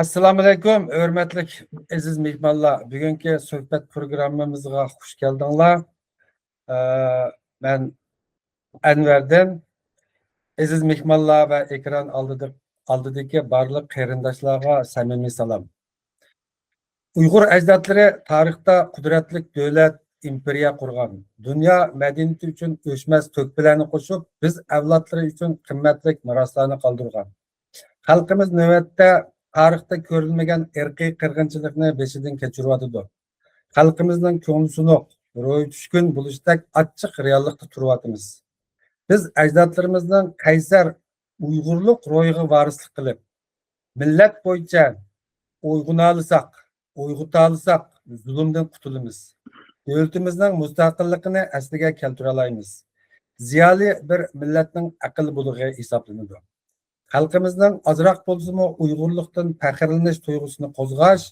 Assalomu alaykum, hurmatli aziz mehmonlar. Bugungi suhbat programmamizga xush keldinglar. Men Anvardan aziz mehmonlar va ekran oldidagi barliq qarindoshlarga samimiy salom. Uyg'ur ajdodlari tarixda qudratli davlat imperiya qurgan. Dunyo madaniyati uchun o'chmas to'kpilarni qo'shib, biz avlodlari uchun qimmatli miroslarni qoldirgan. Xalqimiz navbatda tarixda ko'rilmagan irqiy qirg'inchilikni beshidan kechiryotidi. Xalqimizning ko'ngli sunuq, ro'yi tushkun bo'lishdak achchiq reallikda turyapmiz. Biz ajdodlarimizning qaysar uyg'urlik ro'yiga varislik qilib, millat bo'yicha uyg'utalsak, zulmdan qutulamiz. Davlatimizning mustaqilligini asliga keltira olamiz. Ziyoli bir millatning aql bulug'i hisoblanadi. Xalqimizning ozroq bo'lsa-mu uyg'urlikdan faxrlanish tuyg'usini qo'zg'ash,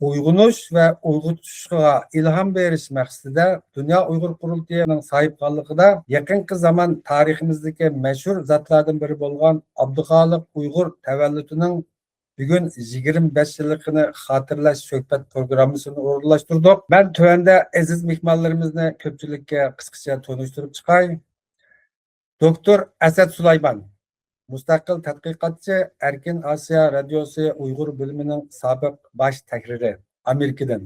uyg'unish va uyg'otishga ilhom berish maqsadida Dunyo Uyg'ur qurultiyining sohibxonligida yaqinqi zaman tariximizdagi mashhur zotlardan biri bo'lgan Abduxoliq Uyg'ur tavalludining bugun 25 yilligini xotirlash suhbat programmasini o'rinlashtirdik. Ben tövende aziz mehmonlarimizni ko'pchilikka qisqacha tanishtirib chiqay. Doktor Asad Sulayman, mustaqil tadqiqotchi, Erkin Osiyo radiosi Uyg'ur bo'limining sobiq bosh tahriri, Amerikadan.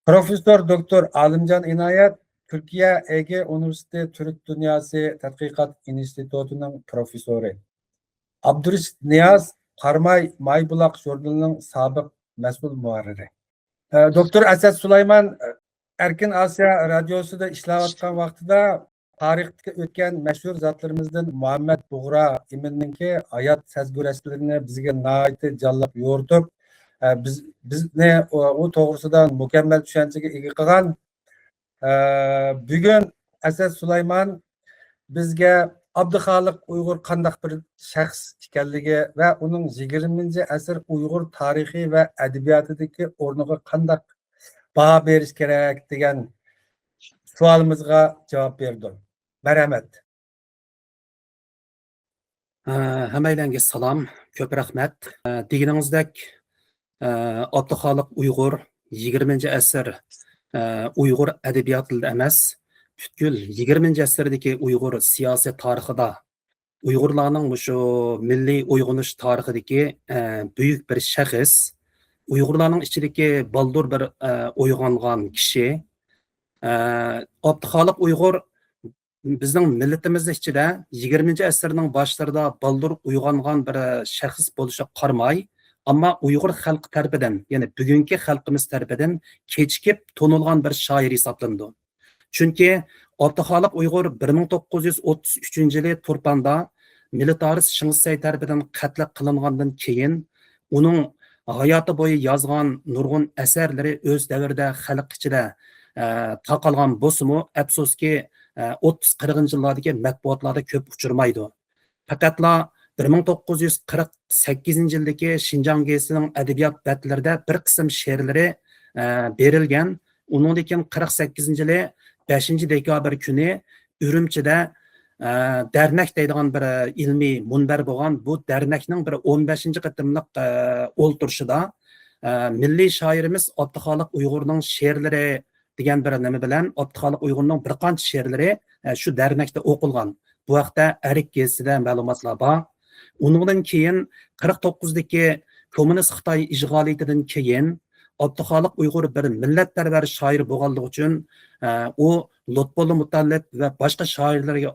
Professor Doktor Alimjon Inoyat, Turkiya Ege Universiteti Türk Dünyası Tadqiqot institutining professori. Abdurashid Niyaz, Qarmay Maybuloq jurnalining sobiq mas'ul muharriri. Doktor Asad Sulayman Erkin Osiyo radiosida ishlayotgan vaqtida tarixda o'tgan mashhur zotlarimizdan Muhammad Bug'ra Iminninki hayot sazgurashlarini bizga nihoyatda jonlab yo'ritib, bizni u to'g'risida mukammal tushunchaga ega qilgan. Bugun Asad Sulayman bizga Abduxoliq Uyg'ur qandaq bir shaxs ekanligi va uning 20-asr Uyg'ur tarixi va adabiyotidagi o'rniga qandaq baho berish kerak degan savolimizga javob berdi. Merhamet. Hammalarga salom, ko'p rahmat. Deganingizdek, Abduxoliq Uyg'ur 20-asr Uyg'ur adabiyotida emas, butkul 20-asrdagi Uyg'ur siyosiy tarixida, Uyg'urlarning shu milliy uyg'onish tarixidagi buyuk bir shaxs, Uyg'urlarning ichidagi baldur bir uyg'ongan kishi. Abduxoliq Uyg'ur bizning millatimiz ichida 20-asrning boshlarida baldur uyg'ongan bir shaxs bo'lishiga qaramay, ammo Uyg'ur xalqi tarafidan, ya'ni bugungi xalqimiz tarafidan kechikib to'nilgan bir shoir hisoblanadi. Chunki Abduxoliq Uyg'ur 1933-yili Turpanda militarist Shing'say tarafidan qatl qilingandan keyin uning hayoti bo'yi yozgan nurg'un asarlari o'z davrida xalq ichida taqalgan bo'lsa-mu, afsuski 30-40 yillardagi matbuotlarda ko'p uchirmaydi. Faqatla 1948-yildagi Xinjiang gazetining adabiyot batlarida bir qism she'rlari berilgan. Uningdan 48-yili 5-dekabr kuni Urumchida Dernek deydigan bir ilmiy munbar bo'lgan. Bu dernakning bir 15-qatimliq o'ltirishida milliy shoirimiz Abduxoliq Uyg'urning she'rlari degan bir nima bilan Abduxoliq Uyg'urning bir qancha she'rlari shu dernakda o'qilgan. Bu vaqtda Arik gazetida ma'lumotlar bor. Undan keyin 49dagi kommunist Xitoy ishg'oliyatidan keyin Abduxoliq Uyg'ur bir millatparvar shoir bo'lganligi uchun u Lutfullo Mutallib va boshqa shoirlarga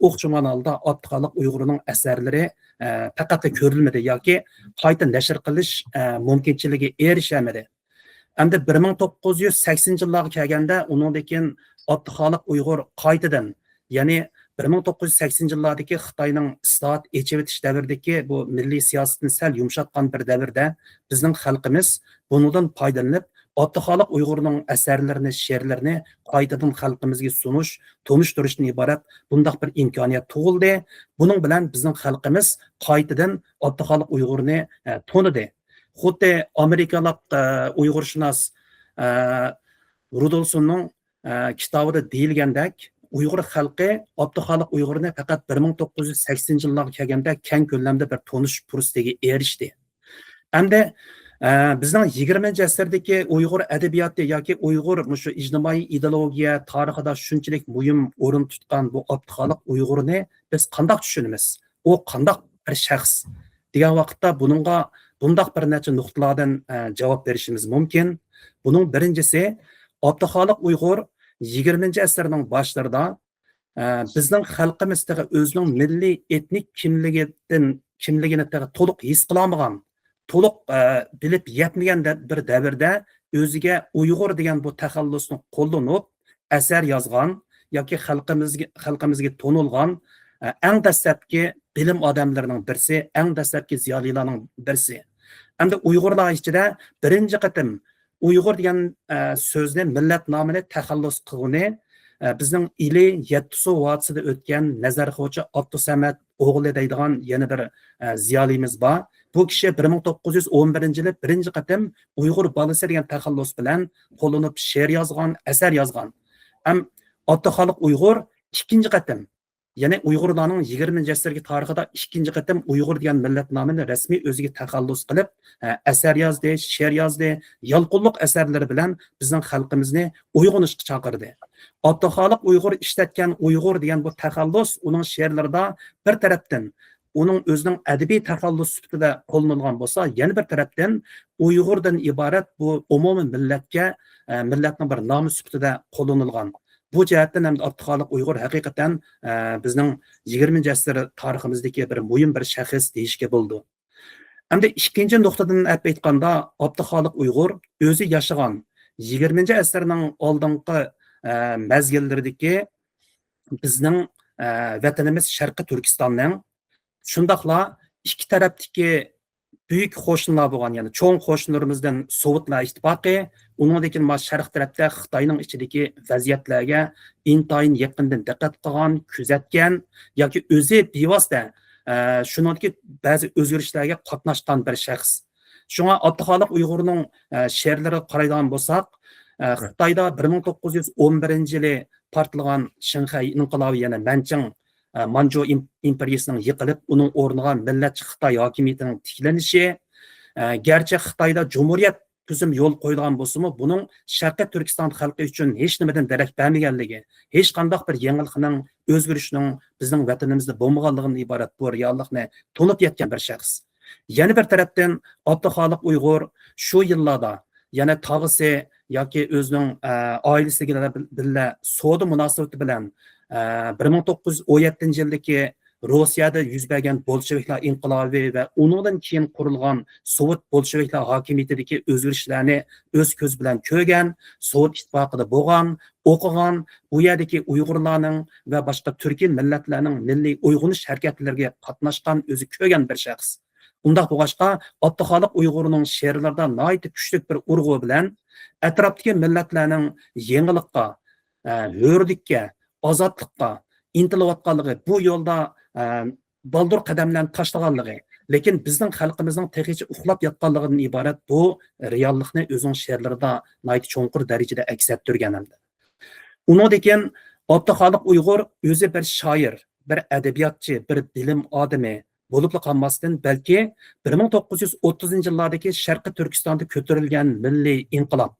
o'xshagan holda Abduxoliq Uyg'urning asarlari faqat ko'rilmadi yoki qayta nashr qilish mumkinchiligi erishilmadi. Endi 1980-yillarga kelganda uningdan Abduxoliq Uyg'ur qaytadan, ya'ni 1980-yillardagi Xitoyning islohot echivetish davridagi bu milliy siyosatni sal yumshatgan bir davrda bizning xalqimiz bundan foydalanib Abduxoliq Uyg'urning asarlarini, she'rlarini qaytadan xalqimizga sunish, tunishtirishdan iborat bunday bir imkoniyat tug'ildi. Buning bilan bizning xalqimiz qaytadan Abduxoliq Uyg'urni tanidi. Xuddi Amerikalik Uyg'urshunos Rudolfsonning kitobida deyilgandek, Uyg'ur xalqi Abduxoliq Uyg'urni faqat 1980-yillarga kelganda keng ko'lamda bir tonish fursatiga erishdi. Endi bizning 20-chi asrdagi Uyg'ur adabiyoti yoki Uyg'ur shu ijtimoiy ideologiya tarixida shunchalik muhim o'rin tutgan bu Abduxoliq Uyg'urni biz qanday tushunamiz? U qanday bir shaxs degan vaqtda buningga bundaq bir necha nuqtalardan javob berishimiz mumkin. Buning birinchisi Abduxoliq Uyg'ur 20-chi asrning boshlarida bizning xalqimizdagi o'zining milliy etnik kimligini to'liq his qilolmagan, to'liq bilib yetmagan bir davrda o'ziga Uyg'ur degan bu taxallusni qo'llanib asar yozgan yoki xalqimizga to'nilgan eng dastlabki bilim odamlarining birisi, eng dastlabki ziyolilarning birisi. Endi Uyg'urlar ichida birinchi qatim Uyg'ur degan so'zni millat nomini taxallus qilgani bizning ili Yettisu vodisida o'tgan nazarxo'chi Abdusamad o'g'li deydigan yana bir ziyolimiz bor. Bu kishi 1911-yili birinchi qatim Uyg'ur bolasi degan taxallus bilan qo'llanib she'r yozgan, asar yozgan. Ham Abduxoliq Uyg'ur ikkinchi qatim, ya'ni Uyg'urlarning 20-chi asrgi tarixida ikkinchi qatim Uyg'ur degan millat nomini rasmiy o'ziga taxallus qilib, asar yozdi, she'r yozdi, yolqinliq asarlari bilan bizning xalqimizni uyg'onishga chaqirdi. Abduxoliq Uyg'ur ishlatgan Uyg'ur degan bu taxallus uning she'rlarida bir tarafdan uning o'zining adabiy taxallus sifatida qo'llanilgan bo'lsa, yana bir tarafdan Uyg'urdan iborat bu umumiy millatning bir nomi sifatida qo'llanilgan. Bu jihatdan ham Abduxoliq Uyg'ur haqiqatan bizning 20-chi asr tariximizdagi bir muhim bir shaxs deyishga bo'ldi. Endi ikkinchi nuqtadan aytganda Abduxoliq Uyg'ur o'zi yashagan 20-chi asrning oldingi mezgillardagi bizning vatanimiz Sharqi Turkistonning shundaqla ikki tarafdagi büyük qo'shnilar bo'lgan, ya'ni cho'ng qo'shnilarimizdan Sovetlar ittifoqi, uningdan sharq tarafda Xitoyning ichidagi vaziyatlarga intayin yaqindan diqqat qilgan, kuzatgan yoki o'zi bevosita shuningdek ba'zi o'zgarishlarga qatnashgan bir shaxs. Shunga Abduxoliq Uyg'urning she'rlari qaraydigan bo'lsak, Xitoyda 1911-yili portlagan Shanxay inqilobi, yana Manchang Manchu imperiyasining yiqilib, uning o'rniga millatchi Xitoy hokimiyatining tiklanishi, garchi Xitoyda jumhuriyat tuzum yo'l qo'yilgan bo'lsa-mu, buning Sharqiy Turkiston xalqi uchun hech nimadan darak bermaganligi, hech qanday bir yangilikning, o'zgarishning bizning vatanimizda bo'lmaganligidan iborat bu reallikni to'lib yetgan bir shaxs. Yana bir tarafdan Abduxoliq Uyg'ur shu yillarda yana tog'isi yoki o'zining oilasiga birga savdo munosabati bilan 1917-yildagi Rossiyada yuz bergan bolsheviklar inqilobi va undan keyin qurilgan Sovet bolsheviklar hokimiyatidagi o'zgarishlarni o'z ko'z bilan ko'rgan, Sovet ittifoqida bo'lgan, o'qigan, bu yerdagi Uyg'urlarning va boshqa turkiy millatlarning milliy uyg'onish harakatlariga qatnashgan, o'zi ko'rgan bir shaxs. Undaq bo'lg'achqa Abduxoliq Uyg'urning she'rlarida nihoyat kuchli bir urg'u bilan atrofdagi millatlarning yangilikqa, hurlikka, ozodlikqa intilayotganligi, bu yo'lda baldur qadamlarni tashlaganligi, lekin bizning xalqimizning tegicha uxlab yotganligidan iborat bu reallikni o'zining she'rlarida nihoyat cho'nqur darajada aks ettirgan hamda. Uningdan Abduxoliq Uyg'ur o'zi bir shoir, bir adabiyotchi, bir bilim odami bo'lib qolmasdan, balki 1930-yillardagi Sharqi Turkistonda ko'tarilgan milliy inqilob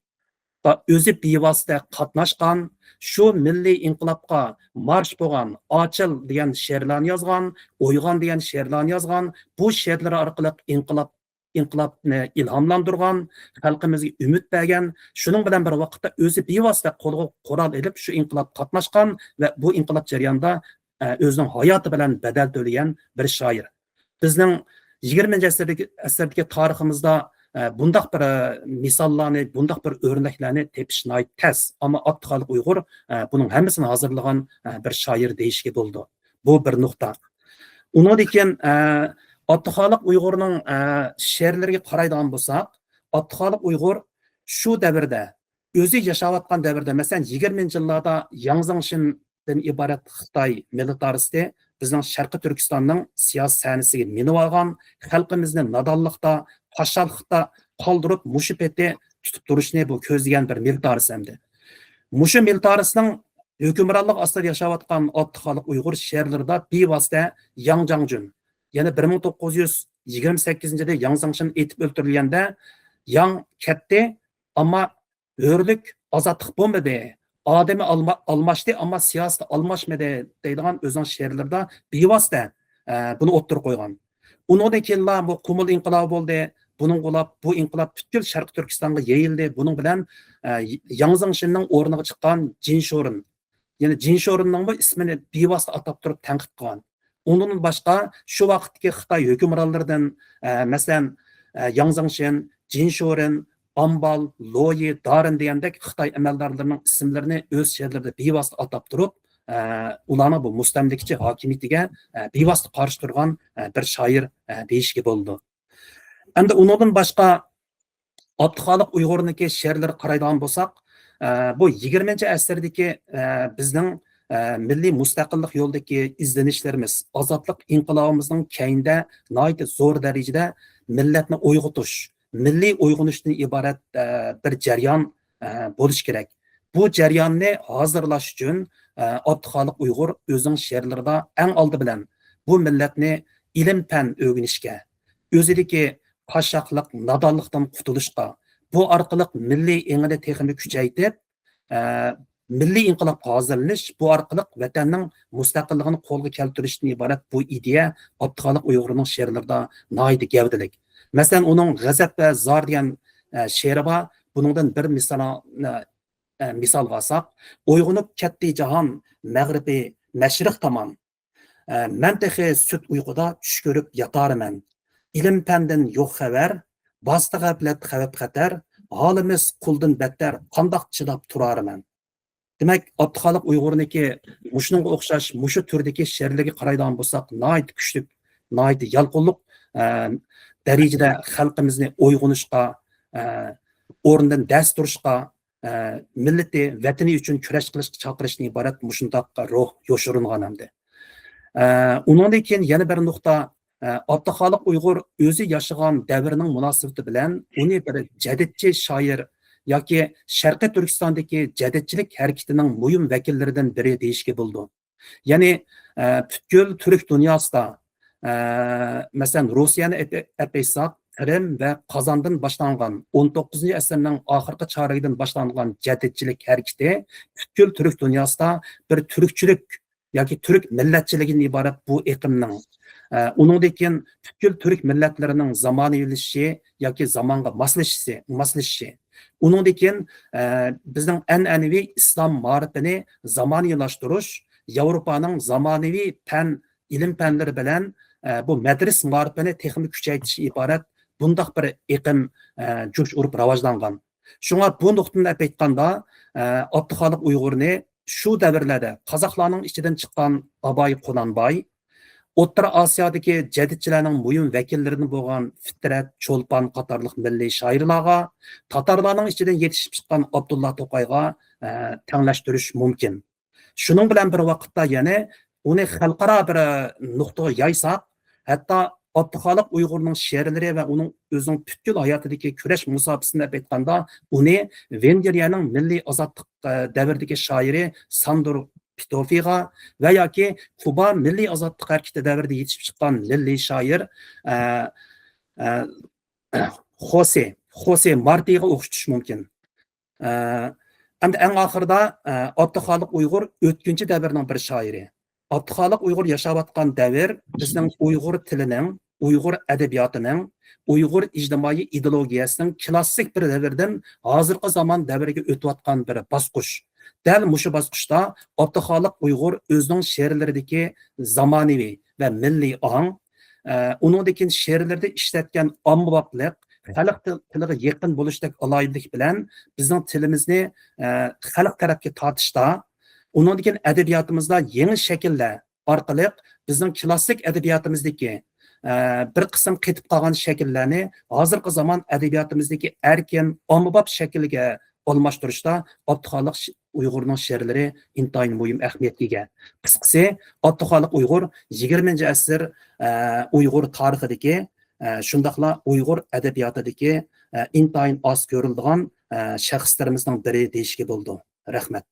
va o'zi bevosita qatnashgan, shu milliy inqilobga marsh bo'lgan, ochil degan she'rlarni yozgan, o'yg'on degan she'rlarni yozgan, bu she'rlar orqali inqilobni ilhomlantirgan, xalqimizga umid bergan, shuning bilan bir vaqtda o'zi bevosita qo'lga qurol olib shu inqilob qatnashgan va bu inqilob jarayonida o'zining hayoti bilan badal to'lagan bir shoir. Bizning 20-chi asrdagi tariximizda bundaq bir misollarni, bundaq bir o'rnaklarni tepish nihoyat tez, ammo Abduxoliq Uyg'ur buning hammasini hozirlagan bir shoir deyishga bo'ldi. Bu bir nuqta. Undan keyin Abduxoliq Uyg'urning she'rlariga qaraydigan bo'lsak, Abduxoliq Uyg'ur shu davrda, o'zi yashayotgan davrda, masalan 20-yillarda Yang Zemishindan iborat Xitoy militaristi bizning Sharqi Turkistonning siyosiy sahnasiga minib olgan, xalqimizni nodonlikda, qashshoqlikda qoldirib, mushu peti tutib turishni bu ko'zlagan bir militaris hamdi. Mushu militarisning hukmronlik ostida yashayotgan Abduxoliq Uyg'ur she'rlarida bevosita Yang Zangjun, yana 1900 28-de Yang Zangshin etib o'ltirilganda Yang ketdi, ammo o'rlik ozodlik bo'lmadi. Odami almashdi, ammo siyosat almashmadi deydigan o'zining she'rlarida bevosita buni o'ttirib qo'ygan. Undan keyin bu Qumul inqilobi bo'ldi. Bunun bu inqilob butkul Sharq Turkistonga yayildi. Buning bilan Yang Zangshinning o'rniga chiqqan Jin Shorin, ya'ni Jin Shorinning bu ismini bevosita atab turib tanqid qilgan. Ondan boshqa shu vaqtdagi Xitoy hukmronlaridan masalan Yang Zangshin, Jin Shorin, Ambal, Loyi, Darin degandek Xitoy amaldorlarining ismlarini o'z she'rlarida bevosita atab turib, ularning bu mustamlikachi hokimiyatiga bevosita qarshi turgan bir shoir deyishga bo'ldi. Endi undan boshqa Abduxoliq Uyg'urniki she'rlari qaraydigan bo'lsak, bu 20-asrdagi bizning milliy mustaqillik yo'lidagi izlanishlarimiz, ozodlik inqilobimizning keyinda nihoyat zo'r darajada millatni uyg'otish, milliy uyg'onishdan iborat bir jarayon bo'lishi kerak. Bu jarayonni hozirlash uchun Abduxoliq Uyg'ur o'zining she'rlarida eng oldi bilan bu millatni ilm-fan o'rganishga, o'zidagi qashshoqlik, nodonlikdan qutulishga, bu orqali milliy engini texnik kuchaytirib, milliy inqilobga hozirlanish, bu orqali vatanning mustaqilligini qo'lga keltirishdan iborat bu ideya Abduxoliq Uyg'urning she'rlarida nihoyat gavdalik. Masalan, uning G'azab va Zor degan she'ri bor. Buningdan bir misol olsak, uyg'onib ketdi jahon mag'ribi mashriq tomon. Men texi sut uyquda tush ko'rib yotarman. İlim pəndin yox xəbər, bastı qəflət xəvəb xətər, halimiz quldan bətər, qandaq çidab turar mən. Demək, Abduxoliq Uyg'urniki muşununğa oxşaş, muşu türdəki şeirlərə qaraydigan bolsaq, nihoyat kuchlik, nihoyat yalqınlıq dərəcədə xalqimizni uyg'onishqa, o'rnidan dars turishqa, millati, vatani uchun kurash qilishga chaqirishdan iborat mushundaq ruh yoshiringan hamdi. Undan keyin yana bir nuqta, Abduxoliq Uyg'ur o'zi yashagan davrning munosabati bilan uni bir jadidchi shoir yoki Sharqiy Turkistondagi jadidchilik harakatining muhim vakillaridan biri deyishga bo'ldi. Ya'ni butkul turk dunyosida, masalan, Rossiyani apaysak, Qrim va Qozondan boshlangan 19-asrning oxirgi choragidan boshlangan jadidchilik harakati butkul turk dunyosida bir turkchilik yoki turk millatchiligidan iborat bu iqimning uningdan butkul turk millatlarining zamonaviylashishi yoki zamonga moslashishi, uningdan bizning an'anaviy islom ma'rifini zamoniylashtirish, Yevropaning zamonaviy ilm fanlari bilan bu madras ma'rifini texnik kuchaytirish iborat bundaq bir iqim jo'sh urib rivojlangan. Shunga bu nuqtadan aytganda Abduxoliq Uyg'urni shu davrlarda qozoqlarning ichidan chiqqan Aboy Qononboy, O'rta Osiyodagi jadidchilarning muhim vakillaridan bo'lgan Fitrat, Cho'lpon qatorliq milliy shoirlarga, tatarlarning ichidan yetishib chiqqan Abdulla To'qayga tenglashtirish mumkin. Shuning bilan bir vaqtda yana uni xalqaro bir nuqtaga yaysak, hatto Abduxoliq Uyg'urning she'rlari va uning o'zining butkul hayotidagi kurash musobaqasini aytganda, uni Vengriyaning milliy ozodlik davridagi shoiri Sandor Pitofiga va yoki Kuba milliy ozodlik harakati davrida yetishib chiqqan milliy shoir Jose Martiga o'xshatish mumkin. Endi eng oxirida Abduxoliq Uyg'ur o'tkinchi davrning bir shoiri. Abduxoliq Uyg'ur yashayotgan davr bizning Uyg'ur tilining, Uyg'ur adabiyotining, Uyg'ur ijtimoiy ideologiyasining klassik bir davrdan hozirgi zamon davriga o'tayotgan bir bosqich. Dal mushu bosqichda Abduxoliq Uyg'ur o'zining she'rlaridagi zamonaviy va milliy ong, uningdan she'rlarda ishlatgan ommaboplik, xalq tiliga yaqin bo'lishdek aloyidlik bilan bizning tilimizni xalq tarafga tortishda, uningdan adabiyotimizda yangi shakllar orqali bizning klassik adabiyotimizdagi bir qism ketib qolgan shakllarni hozirgi zamon adabiyotimizdagi erkin, ommabop shakliga almashtirishda Abduxoliq Uyg'urning she'rlari intayin muhim ahamiyatga ega. Qisqasi, Abduxoliq Uyg'ur 20-asr Uyg'ur tarixidagi, shundaqla Uyg'ur adabiyotidagi intayin oz ko'riladigan shaxslarimizning biri deyishga bo'ldi. Rahmat.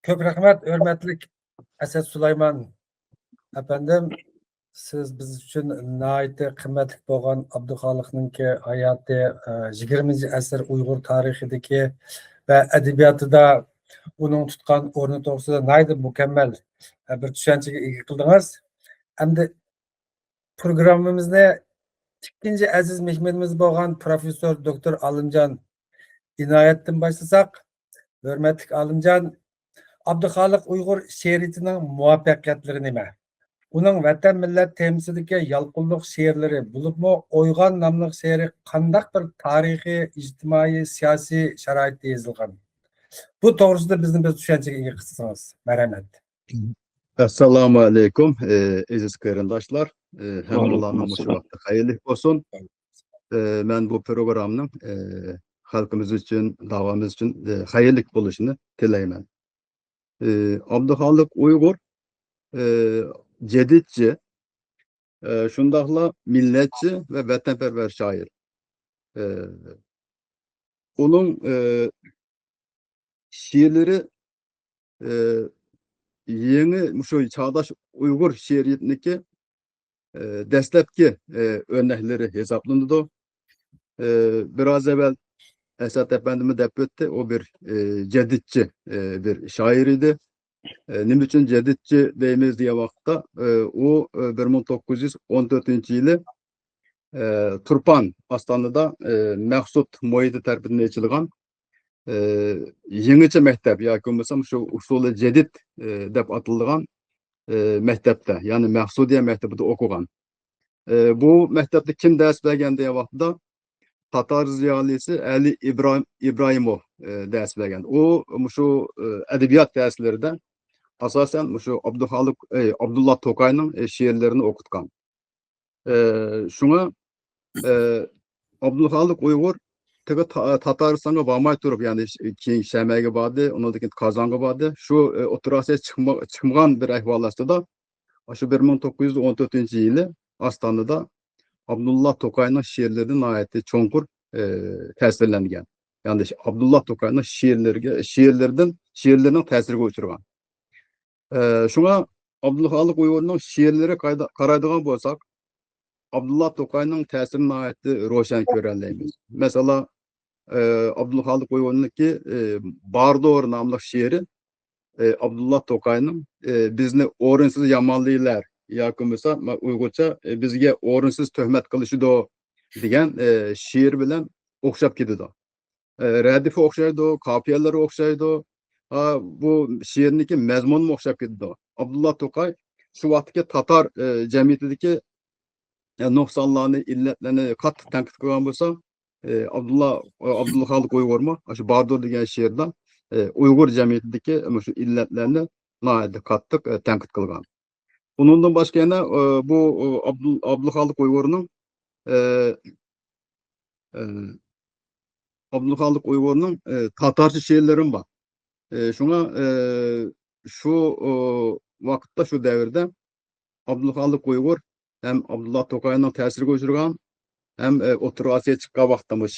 Ko'p rahmat, hurmatli Asad Sulaymon efendim. Siz biz uchun nihoyatda qimmatli bo'lgan Abduxoliqninki hayoti 20 asr Uyg'ur tarixidagi va adabiyotida uning tutgan o'rni to'g'risida nihoyatda mukammal bir tushunchaga ega qildingiz. Endi programmamizni ikkinchi aziz mehmonimiz bo'lgan professor doktor Alimjon Inoyatdan boshlasak, hurmatli Alimjon, Abduxoliq Uyg'ur she'riyatining muvaffaqiyatlari nima? Uning vatan millat temisidagi yalqinliq she'rlari bo'libmi O'yg'on nomli she'ri qandaq bir tarixiy, ijtimoiy, siyosiy sharoitda yozilgan? Bu to'g'risida bizni bir tushunchaga ega qilsangiz, marhamat. Assalamu alaikum aziz qarindoshlar. Hammalarning shu vaqtda xayrli bo'lsin. Men bu programning xalqimiz uchun, davomimiz uchun xayrli bo'lishini tilayman. Abduxoliq Uyg'ur jadidchi, shundaqla millatchi va vatanparvar shoir. Uning she'rlari yeni şu çağdaş Uygur şiiriyetindeki dastlabki örnekleri hesaplandı. Biraz evvel Esat Efendimiz dep ötdi. O bir cedidçi bir şair idi. Nim için cedidçi deyimiz diye vakitte o 1914 yılı Turpan Astanlı'da Mehsut Moyidi tarafından açılgan yeniçe mektep ya olmasam şu usulü cedid dep atılgan mektepte yani Mehsudiye mektebinde okugan. Bu mektepte kim ders vergen diye vaxtda Tatar ziyalisi Ali İbrahimov ders vergen. O şu edebiyat derslerinde asasen şu Abdullah Tokay'ın şiirlerini okutkan. Şuna Abduxoliq Uyg'ur tege Tataristan'a bağmay turup yani ki Şeme'ye bağdı, onundaki Kazan'a bağdı. Şu oturasiya çıkmagan bir ahvalasta da şu 1914 yılı Astana'da Abdullah Tokay'ın şiirlerinin ayeti çonkur tesirlengen. Yani Abdullah Tokay'ın şiirlerinin tesirine uçurgan. Şuna Abduxoliq Uyg'ur'un şiirleri qaraydigan bolsak, Abdullah Tokay'ın tesirine ayeti roşan göreleyimiz. Mesela Abduxoliq Uyg'ur'niki Bardor namlı şiiri Abdullah Tokay'ın bizni o'rinsiz yamanlaylar yoki bo'lsa Uyg'urcha bizga o'rinsiz tuhmat qilishidi degan she'r bilan o'xshab ketadi. Radifa o'xshaydi, qafiyalari o'xshaydi. Bu she'rniki mazmuni o'xshab ketadi. Abdullah Tokay shu vaqtdagi Tatar jamiyatidagi nuqsonlarni, illatlarni qattiq tanqid qilgan bo'lsa, Abduxoliq Uyg'urmi shu Bardor degan she'rda Uyg'ur jamiyatidagi shu illatlarni qattiq tanqid qilgan. Bundan başka yana bu Abduxoliq Uyg'ur'un Tatarcha she'rlari bor. Şuna şu vaqtda şu devirde Abduxoliq Uyg'ur hem Abdullah Tokay'ın tesiriga uçurgan hem oturasiya çıkkan vaqtda bu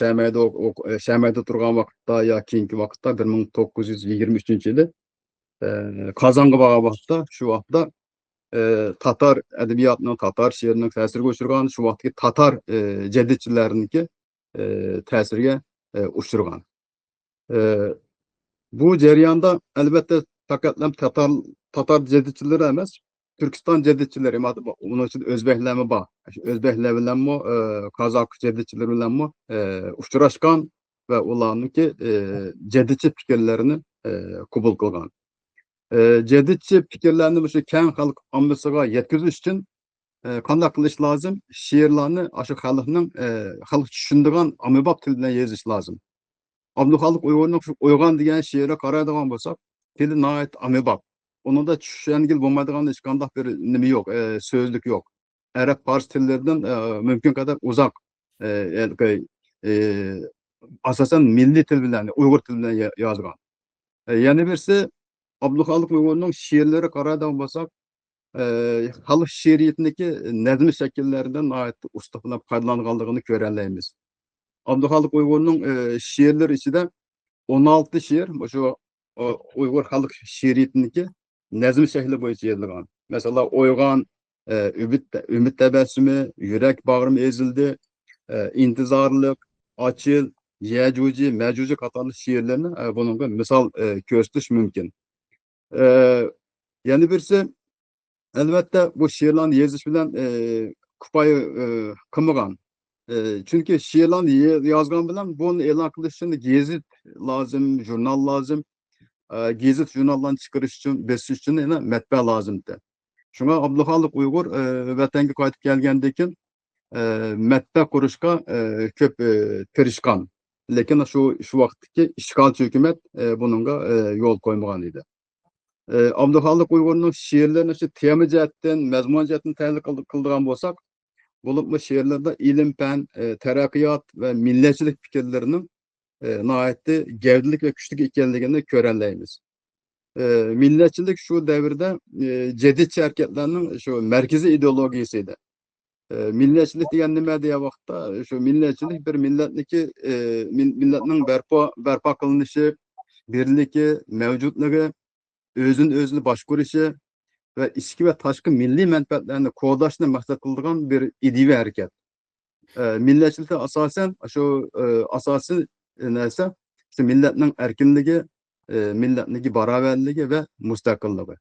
Şeme'de turgan vaqtda ya keyingi vaqtda 1923 yılı Kazan'a bağlı vaqtda şu vaqtda Tatar edebiyatının, Tatar şiirinin tesiriga uçurgan, şu vaqtdagi Tatar cedidçileriniki tesiriga uçurgan. Bu jarayonda albatta faqatlam Tatar cedidçileri emas, Türkistan cedidçileri, onun için Özbeklermi bor. Özbekler bilanmi, Kazak cedidçileri bilanmi uchrashgan va ularniki cedidçi fikrlarini qabul qilgan. Cedidçi fikrlarni shu keng xalq ommasiga yetkazish uchun qanday qilish lozim? She'rlarni shu xalqning xalq tushunadigan ommabop til bilan yozish lozim. Abduxoliq Uyg'urning shu Uyg'on degan she'ri qaraydigan bo'lsak, tili nihoyat ommabop. Onun da tushungil bo'lmaydigan hech qanday bir nima yo'q, so'zlik yo'q. Arab fars tillaridan mumkin qadar uzoq, asosan milliy til bilan, Uyg'ur tili bilan yozgan. Yana birisi Abduxoliq Uyg'urning she'rlari qaraydigan bo'lsak, xalq she'riyatidagi nazm shakllaridan usta bilan foydalanganligini ko'ra olamiz. Abduxoliq Uyg'urning she'rlari ichida 16 she'r shu Uyg'ur xalq she'riyatidagi nazm shakli bo'yicha yozilgan. Mesela O'yg'on, ümit tebessümü, yürek bağrım ezildi, intizarlık, açıl, yecuci, mecuci katarlı şiirlerini bununla misal gösteriş mümkün. Yani birisi elbette bu şiirlerini yazış bilen kupayı kımıgan. Çünkü şiirlerini yazgan bilen bunun elan kılış için gezit lazım, jurnal lazım. Gezit jurnallarını çıkarış için, besiş için yine metbe lazımdı. Şuna Abdülhalik Uygur vatanga qaytib kelgandan matbaa qurishga ko'p tirishgan. Lekin shu vaqtdagi ishg'olchi hukumat buningga yo'l qo'ymagan edi. Abdülhalik Uygurning she'rlarini shu tema jihatdan, mazmun jihatdan tahlil qildigan bo'lsak, bo'libmi she'rlarda ilm, fan, taraqqiyot va millatchilik fikrlarining nihoyatda gavdalik va kuchli ekanligini ko'ralaymiz. Millatchilik şu devirde cedid hareketlerinin şu merkezi ideolojisi edi. Milletçilik degan nima deya vaqtda şu milletçilik bir milletniki milletning barpo qilinishi, birligi, mavjudligi, o'zini boshqarishi va ichki va tashqi milliy manfaatlarni qo'llashni maqsad qilgan bir ideviy harakat. Milletçilikda asosan şu asosiy narsa işte milletning erkinligi, milletniki baraberligi ve müstakilligi.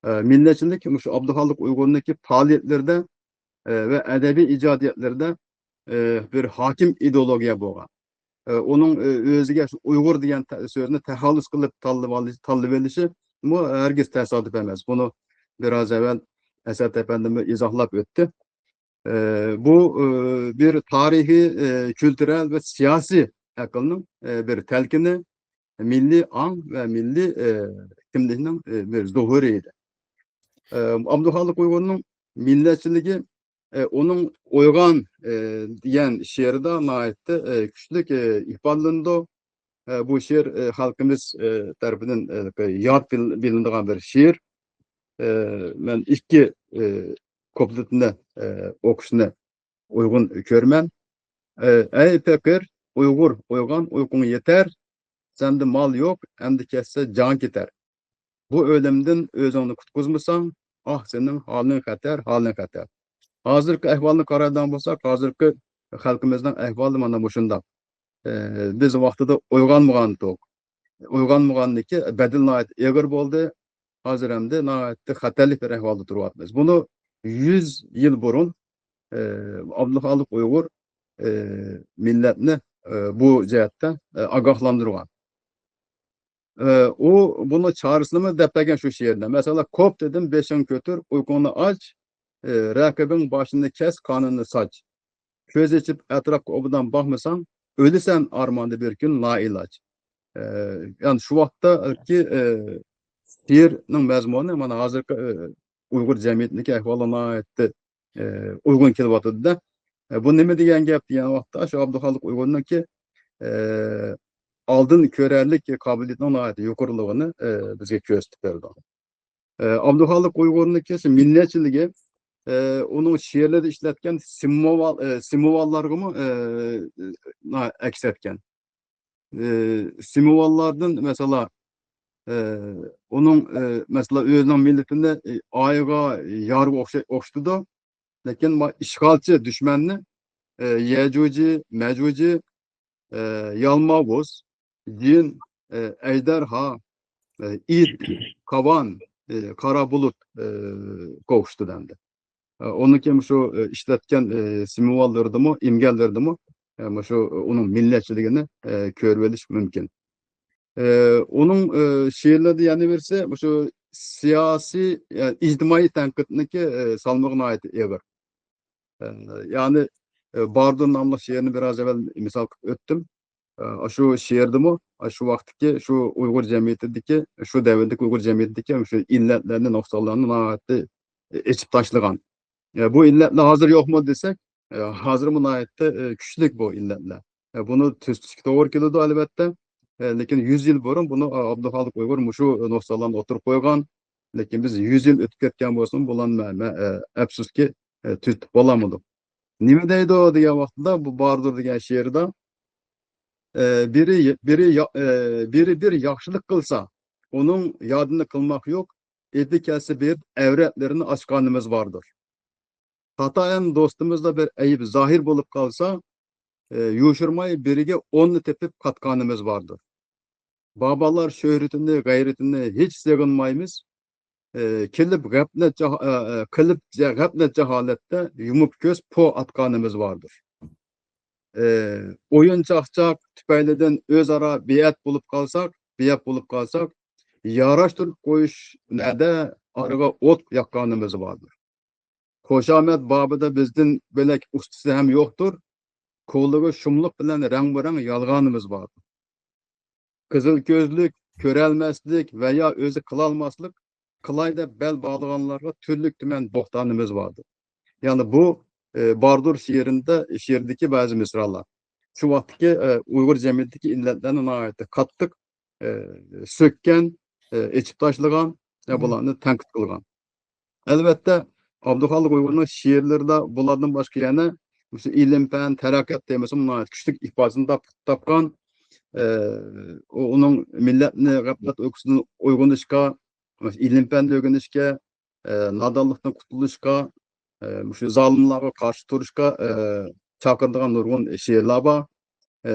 Milletçilik şu Abdülhalik Uygur'undaki faaliyetlerde ve edebi icadiyetlerde bir hakim ideolojiya bo'lgan. Onun o'ziga Uygur degan so'zni tahallus qilib tanlab olishi bu herkes tesadüf emas. Bunu biraz evvel Esat Efendimiz izahlab o'tdi. Bu bir tarihi, kültürel ve siyasi akılının bir telkini, milli an ve milli kimliğinin bir zuhuriydi. Abdülhalik Uygur'un milletçiliği onun Uygan diyen şiirde naitті küçülük ifadelerinde bu şiir halkımız tarafından yad bilindiğin bir şiir. Ben iki kupletini okuşuna uygun görmem. Ey pekir Uygur, Uygan, uykun yeter. Sende mal yok, hem de kesse can gider. Bu ölümden özünü kutquzmasan, ah senin halin xatar, halin xatar. Hazırki ahvalını qaradan bolsak, hazırki xalqimizning ahvoli mana bu shundoq. Biz vaqtida uyg'onmagandik. Uyg'onmaganniki badil nihoyat egir bo'ldi. Hozir ham nihoyatda xatarli bir ahvolda turyapmiz. Bunu 100 yil burun Abdülhalik Uygur milletni bu jihatda ogohlantirgan. O bunu çağrısını deplagan şu şiirde. Mesela kop dedim, beşin götür, uykunu aç, rakibin başını kes, kanını saç. Köz içip etrafı obudan bakmasan, ölüsen armanda bir gün la ilaç. Yani şu vakta ki şiirinin mezmunu, bana hazırki Uygur cemiyetindeki ahvalına etti, uygun kelbatıdı da. Bu ne degan gap degan vaqtda şu Abdülhalik Uygur'un ki aldın körerlik kabiliyetinin ait yukarılığını bize gösterdi. Abdülhalik Uygur'un kesin milletçiliği onun şiirleri işletken simuvallarını aks etken. Simuvallardan mesela onun mesela özünün milletinde ayıga yargı okştu da lakin işgalci düşmanını Yecuci, Mecuci, Yalmavuz, Cin, Ejderha, İt, Kavan, Kara Bulut kovuştu dendi. Onun kim şu işletken simuvallardı mı, imgellerdi mi, şu onun milletçiliğini körveliş mümkün. Onun şiirleri yani verse şu siyasi, yani ictimai tenkitindeki salmağına ait eğer. Yani Bardur namlı şiirini biraz evvel misal öttüm. Şu şiirdi mi, şu vaktiki, şu Uygur cemiyetindeki, şu devirdeki Uygur cemiyetindeki şu illetlerini, noktalarını nahiyetti içip taşlıgan. Bu illetler hazır yok mu desek, hazır mı nahiyetti küçülük bu illetler. Bunu tüstük doğru kilidi elbette. Lakin 100 yıl burun bunu Abdülhalik Uygur şu noktalarına oturup koygan. Lakin biz 100 yıl ötüp ketken bolsun, bulan epsus ki tüstük olamadık. Nime deydi o degan vaqtda bu Bardur degan şiirde biri bir yaxşılık kılsa onun yadını kılmak yok. Eti kelsi bir evretlerini açkanımız vardır. Hatayan dostumuzda bir ayıp zahir bulup kalsa, yuşurmayı birige onu tepip katkanımız vardır. Babalar şöhretini, gayretini hiç sığınmayımız, kilip gaflet cehalette yumup göz po atkanımız vardır. Oyun çakçak tüpeyleden öz ara biat bulup kalsak, yaraştırıp koyuş nede arıga ot yakkanımız vardır. Koşamet babıda bizden belek ustası hem yoktur. Kolluğu şumluk bilen renk yalganımız vardır. Kızıl gözlük, körelmezlik veya özü kılalmazlık, kılayda bel bağlayanlarga türlük tümen bohtanımız vardır. Yani bu Bardur şiirdeki bazı mısralar. Şu vaktiki Uygur cemiyetdeki illetlerine ait kattık, sökken, içip taşlıgan, bularını tenkit kılgan. Elbette Abdülhalik Uygur'un şiirlerinde bulardan başka yana ilim, fen, terakkat temesi buna ait küçük ifadesini tapkan, onun milletine gaflet uykusunu uygunlaşka, ilim fen öğrenişke, nadallıktan kurtuluşka, şu zalimlarga karşı turuşka çakırdığan nurgun şiirler var.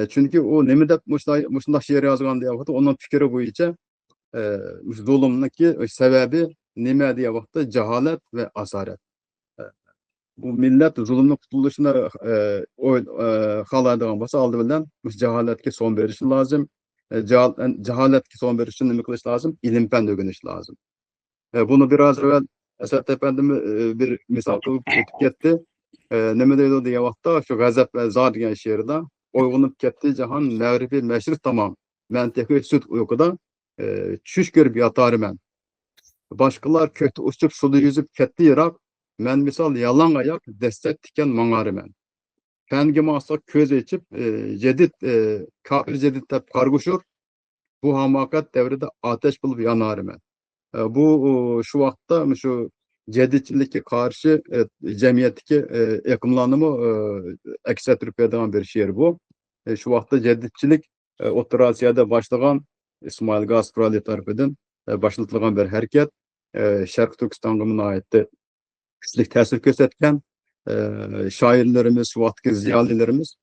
Çünkü o nemi dep muşunda şiir yazgan diye vakti onun fikri boyunca zulümdeki sebebi neme diye vakti cehalet ve asaret. Bu millet zulümden kurtuluşuna halaydıgan basa aldı bilen cehaletke son verişi lazım. Cehaletke son verişi nemi kılış lazım? İlim fen öğreniş lazım. Bunu biraz evvel Esat Efendimiz bir misal kılıp etti. Neme deydi diye vakti şu Gazap ve Zar diyen şiirde oygunup ketti cihan mağribi meşrif tamam. Mentehi süt uykuda çüş görüp yatarı men. Başkalar kötü uçup suda yüzüp ketti yırak. Men misal yalan ayak destek tiken mangarı men. Fengi masak köz içip cedid kafir cedid tep karguşur. Bu hamakat devrede ateş bulup yanarı men. Bu şu vakta şu cedidçilikке karşı cemiyetteki yakımlanımı eksettirip eden bir şiir bu. Şu vakta cedidçilik Orta Asya'da başlayan İsmail Gasprali tarafından başlatılgan bir hareket. Şarkı Türkistan'a aitti. Güçlük tesir gösterken şairlerimiz, şu vaktaki ziyalilerimiz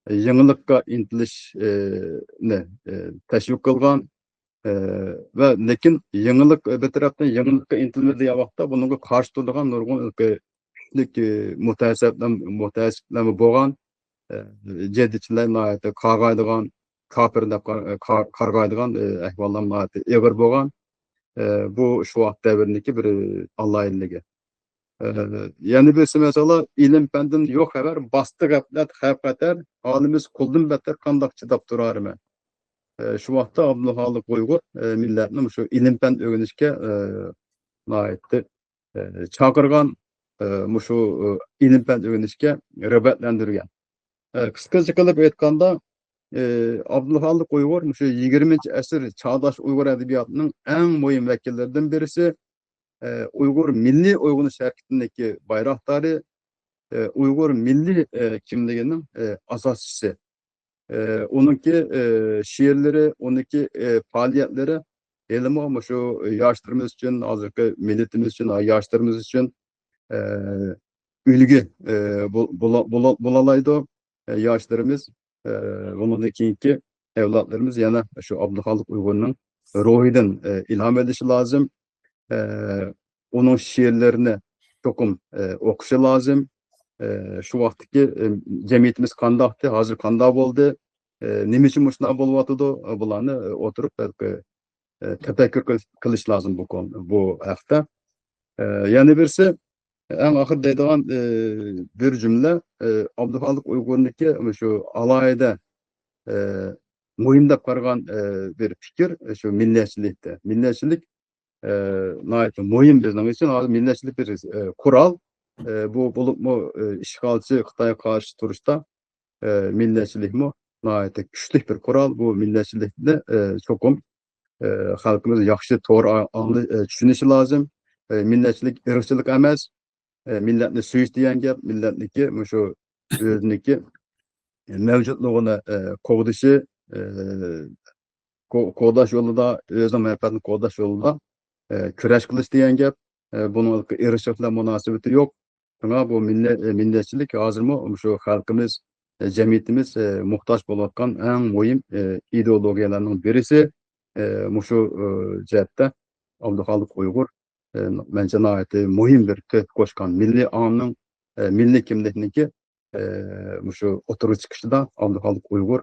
yenilikka intiliş ne teşvik kılgan ve lekin yenilik bir taraftan yenilikka intilmediği vakta bununla karşı durduğun nurgun güçlük mutasiplerle boğan cedidçilerine ait kağaydıgan kafirler kargaydıgan ehvallarına ait eğer boğan bu şu vakt devrindeki bir Allah illigi. Yani birisi mesela ilim benden yok haber bastı gaflet hakikat halimiz kuldun beter kandakçı dap durar mı? Şu vakta Abdülhalik Uygur milletinin şu ilim fen öğrenişke aitti. Çakırgan şu ilim fen öğrenişke rağbetlendirgen. Kısaca kılıp etkanda Abdülhalik Uygur şu 20. asır çağdaş Uygur edebiyatının en mühim vekillerinden birisi. Uygur Milli Uyguluş Hareketi'ndeki bayraktarı, Uygur milli kimliğinin asasçısı. Onunki şiirleri, onunki faaliyetleri elim ama şu yaşlarımız için, azıcık milletimiz için, yaşlarımız için ülgü bulalaydı yaşlarımız. Onundaki evlatlarımız yana şu Abdülhalik Uygur'un ruhiden ilham edişi lazım. Onun şiirlerini çokum okuşu lazım. Şu vaktiki cemiyetimiz kandaktı, hazır kandak oldu. Niçin muşna buluvatıdı bulanı oturup tefekkür kılış lazım bu konu, bu hafta. Yani birisi en ahir deydiğin bir cümle Abdülhalik Uygur'un şu alayda mühim dep kargan bir fikir şu milliyetçilikte. Milliyetçilik mühim bizden için milliyetçilik bir kural. Bu bulup mu işgalci Xitay'a karşı turuşta milliyetçilik mi güçlü bir kural. Bu milliyetçilikte çokum halkımız yaxşı doğru düşünüşü lazım. Milliyetçilik ırkçılık emez. Milletni süyüş diyen gap, milletniki şu özüneki mevcutluğunu kovduşu kodaş yolunda, özün menfaatini kodaş yolunda küreş kılıç diyen gap. Bunun ırkçılıkla münasebeti yok. Şuna bu milletçilik hazırmı şu halkımız, cemiyetimiz muhtaç bolayotgan en mühim ideologiyalarning birisi şu cihette Abdülhalik Uygur bence mühim bir tep koşkan milli anının milli kimlikniki şu oturuş çıkışında Abdülhalik Uygur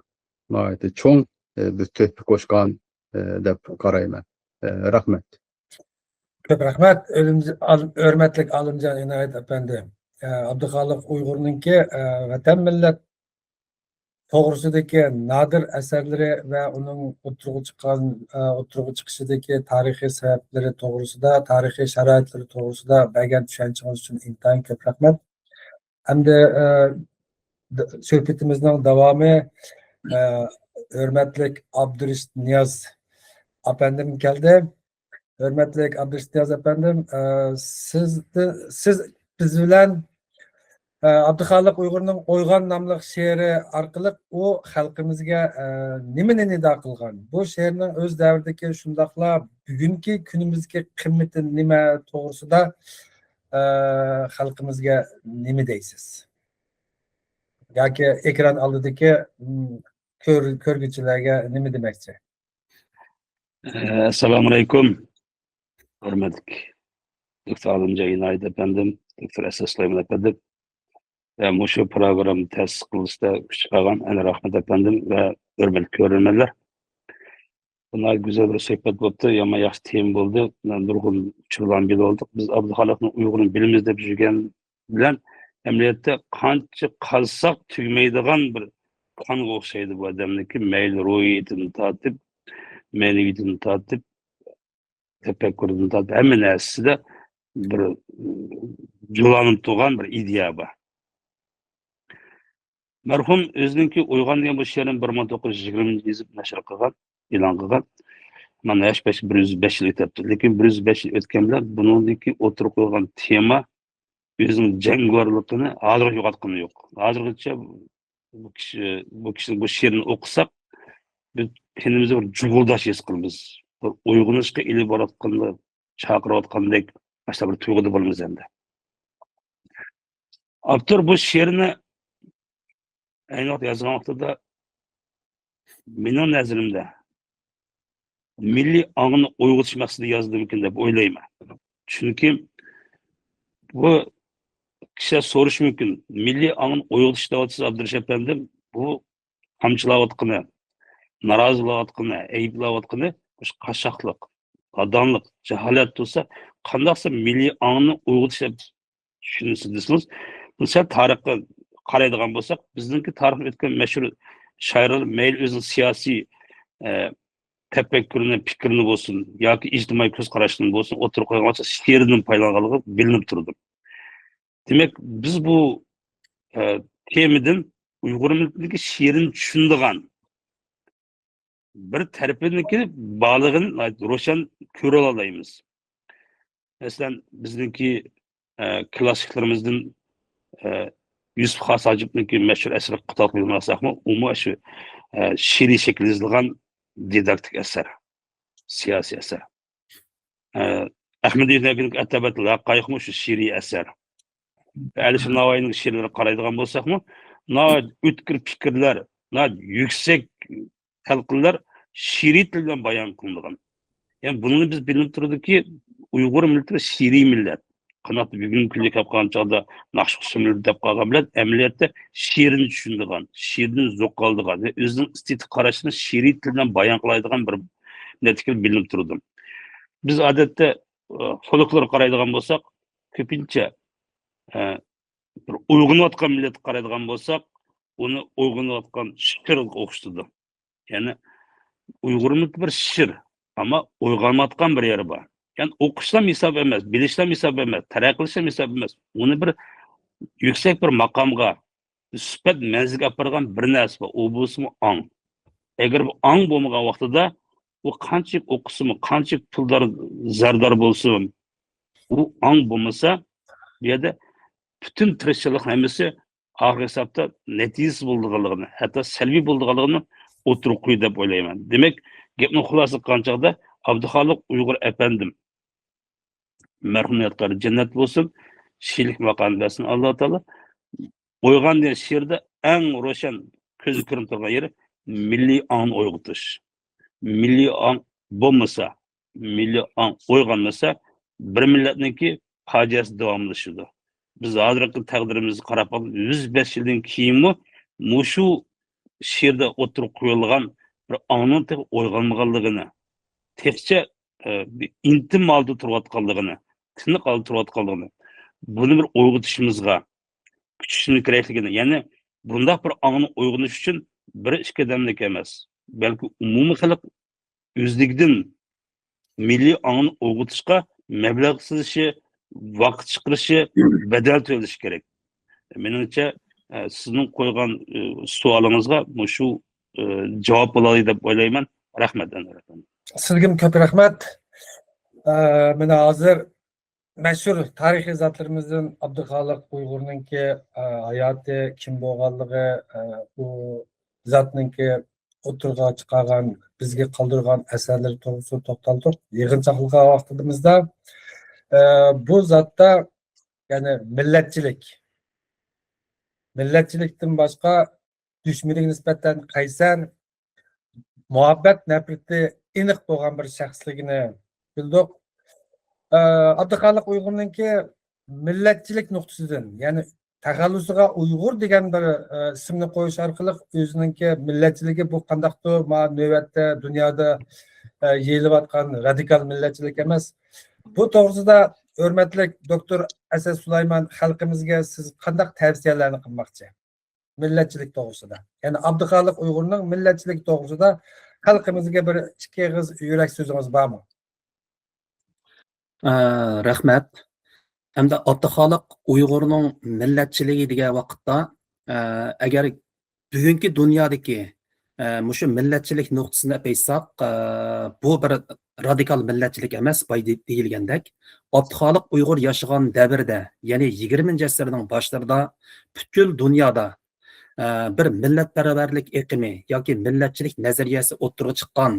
çoğun bir tep koşkan dep qarayman. Rahmet. Çok rahmet. Hürmetlik Alımcan İnayet Efendi. Abdülhalik Uygur'unki vatan millet to'g'risidagi nadir asarlari va uning o'tirg'i chiqishidagi tarixiy sabablari to'g'risida, tarixiy sharoitlari to'g'risida bergan tushanchingiz uchun intayin ko'p rahmat. Hamda suhbatimizning davomi hurmatli Abdurashid Niyoz apandim keldi. Hürmetli Abdurashid Niyoz apandim, siz biz bilan Abdülhalik Uygur'ning O'yg'on nomli she'ri orqali u xalqimizga nimani nido qilgan? Bu she'rning o'z davridagi shundoqla bugungi kunimizga qimmati nima to'g'risida xalqimizga nima deysiz? Yoki ekran oldidagi ko'rguvchilarga nima demoqchi? Assalamu alaikum. Hürmetlik Dr. Alımca İnayet Efendim, Dr. Esas Süleyman Efendim. Şu program tesis kılışta çıkan en rahmet efendim ve hürmetli görünmeler. Bunlar güzel bir sohbet oldu ama yaxşı tema oldu. Durgun uçurulan biri olduk. Biz Abdülhalik'in Uygur'un bilimizde büyügen bilen emniyette kança kalsak tüymeydiğen bir kan okşaydı bu adamdaki meyil ruhiyetini tatip, meneviyetini tatip, tefekkürünü tatip. Hemen esisi de bir culanıp doğan bir ideya var. Merhum özünki Uygan degan bu she'rini 1920 yezib nashr qilgan, e'lon qilgan. Mana yaş 105 yil o'tibdi. Lekin 105 yil o'tgan bilan buningdagi o'tirib qo'ygan tema o'zining jangvorligini hozir yo'qotgani yo'q. Hozirgacha bu kishini bu she'rini o'qisak, biz kendimizni bir jug'uldash his qilamiz. Bir uyg'unishga ilib borayotganda, chaqirayotgandek mana bir tuyg'uda bo'lamiz endi. Avtor bu she'rni aynı vaqt yazgan vaqtida mening nazarimda milliy ongni uyg'otish maqsadida yozdim deb o'ylayman. Chunki bu kishi so'rash mumkin. Milliy ongni uyg'otish deyapsiz Abdurashid efendim, bu qamchilayotgani, norozilayotgani, ayblayotgani qashshoqlik, nodonlik, jaholat bo'lsa, qandaqsa milliy ongni uyg'otish deb tushunasiz desangiz, bu sal tarixga qaraydigan bo'lsak, bizningki tarixda o'tgan mashhur shoirlar mayli o'zining siyosiy tefekkürünü, fikrini bo'lsin yoki ijtimoiy ko'z qarashini bo'lsin, o'tirib qo'ygan olsa she'ridan foydalanganligi bilinib turdi. Demak, biz bu temadan Uyg'ur millatidagi she'rini tushundigan bir tarafidagi bog'lig'ini ro'shan ko'ra olamiz. Masalan, bizningki klassiklarimizdan Yusuf Xos Hojibniki mashhur asri Qutot bilmasakmi, u shu she'riy shaklda yozilgan didaktik eser, siyasi eser. Ahmad ibn Abi'nin Atabatul Haqqaiqmi shu she'riy eser. Alisher Navoiyning she'rlari qaraydigan bo'lsakmi, o'tkir fikrlar, yuksak talqinlar she'riy tildan bayon qilingan. Yani bunu biz bilib turdikki, Uyg'ur millati she'riy millat. Qanotli bugungi kunga kelib qolgan chog'da Naqshband deb qolgan bilan amaliyotda she'rni tushundigan, she'rni zo'q qildigan va o'zining estetik qarashini she'riy tildan bayon qiladigan bir natija bilinib turdim. Biz odatda folklor qaraydigan bo'lsak, ko'pincha bir uyg'unayotgan millat qaraydigan bo'lsak, uni uyg'unayotgan she'rga o'xshatadi. Ya'ni Uyg'ur millati bir she'r, ammo uyg'onayotgan bir yeri bor. Yani o'qishdan hisob emas, bilishdan hisob emas, taraqqiydan hisob emas. Uni bir yuksak bir maqomga, sifat manzilga olib borgan bir narsa bor. U bo'lsa ong. Agar bu ong bo'lmagan vaqtida u qanchalik o'qisin, qanchalik pullar zardor bo'lsin, u ong bo'lmasa, bu yerda butun tirikchilik hammasi oxir hisobda natijasiz bo'lganligini, hatto salbiy bo'lganligini o'tirib qo'ydi deb o'ylayman. Demak, gapni xulosa qilgan chog'da Abdülhalik Uyg'ur efendim merhum yatları cennet olsun. şiirlik maqamdasin Allah Taala qo'ygan degan she'rda eng ro'shan ko'zi ko'rinib turgan yeri milliy ongni uyg'otish. Milliy ong bo'lmasa, milliy ong uyg'onmasa, bir millatniki fojiasi davomlashadi. Biz hozirgi taqdirimizni qarab 105 yildan keyinmi mushu she'rda o'tirib qo'yilgan bir ongning uyg'onmaganligini, texcha bir intim oldi turayotganligini, tiniq oldi turayotganligini, buni bir uyg'otishimizga kuchishni kerakligini, ya'ni bundoq bir ongni uyg'onish uchun bir ikki damlik emas, balki umumiy xalq o'zligidan milliy ongni uyg'otishga mablag' sizishi, vaqt chiqarishi, badal to'lashi kerak. Menimcha sizning qo'ygan savolingizga shu javob bo'ladi deb o'ylayman. Rahmat. Sizga ko'p rahmat. Mana hozir mashhur tarixiy zatlarimizdan Abduxoliq Uyg'urninki hayoti, kim bo'lganligi, bu zatninki o'tirg'a chiqargan, bizga qoldirgan asarlar to'g'risida to'xtaldik. Yig'inchoqlik vaqtimizda bu zatda ya'ni millatchilikdan boshqa dushmaniga nisbatan qaysar, muhabbat nafrati aniq bo'lgan bir shaxsligini bildik. Abduxoliq Uyg'urninki millatchilik nuqtasidan, ya'ni taxallusiga Uyg'ur degan bir ismni qo'yish orqali o'zininki millatchiligi bu qandaqdir navbatda dunyoda yeyilayotgan radikal millatchilik emas. Bu to'g'risida hurmatli doktor Asad Sulaymon xalqimizga siz qandaq tavsiyalarni qilmoqchi? Millatchilik to'g'risida. Ya'ni Abduxoliq Uyg'urning millatchilik to'g'risida xalqimizga bir ikki og'iz yurak so'zingiz bormi? Rahmat. Hamda Abduxoliq Uyg'urning millatchiligi degan vaqtda agar bugungi dunyodagi mushu millatchilik nuqtasini aytsak, bu bir radikal millatchilik emas, boy deyilgandek. Abduxoliq Uyg'ur yashagan davrda, ya'ni 20-asrning boshlarida butkul dunyoda bir millatparvarlik iqimi yoki millatchilik nazariyasi o'ttirib chiqqan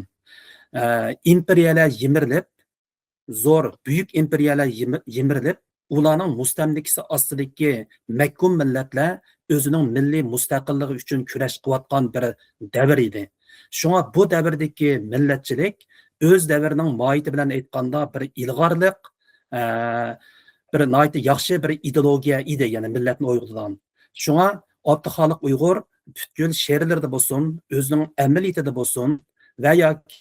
imperiyalar yimirilib, zo'r buyuk imperiyalar yimirilib, ularning mustamlikasi ostidagi mahkum millatlar o'zining milliy mustaqilligi uchun kurash qilayotgan bir davr edi. Shunga bu davrdagi millatchilik o'z davrining mohiyati bilan aytganda bir ilg'orlik, bir nihoyatda yaxshi bir ideologiya edi, ya'ni millatni uyg'otgan. Shunga Abduxoliq Uyg'ur butkul she'rlarida bo'lsin, o'zining amaliyatida bo'lsin va yoki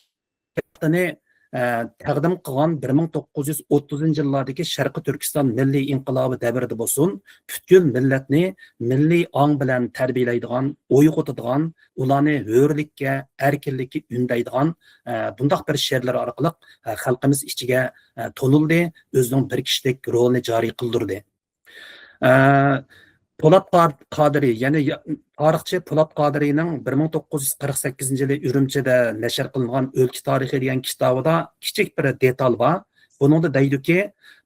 taqdim qilgan 1930-yillardagi Sharqi Turkiston milliy inqilobi davrida bo'lsin, butkul millatni milliy ong bilan tarbiyalaydigan, uyg'otadigan, ularni hurlikka, erkinlikka undaydigan bundoq bir she'rlar orqali xalqimiz ichiga to'lildi, o'zining bir kishilik rolini joriy qildirdi. Polat Qadiri, ya'ni tarixchi Polat Qadiriyning 1948-yili Urumchida nashr qilingan O'lka tarixi degan kitobida kichik bir detal bor. Buningda deydiki,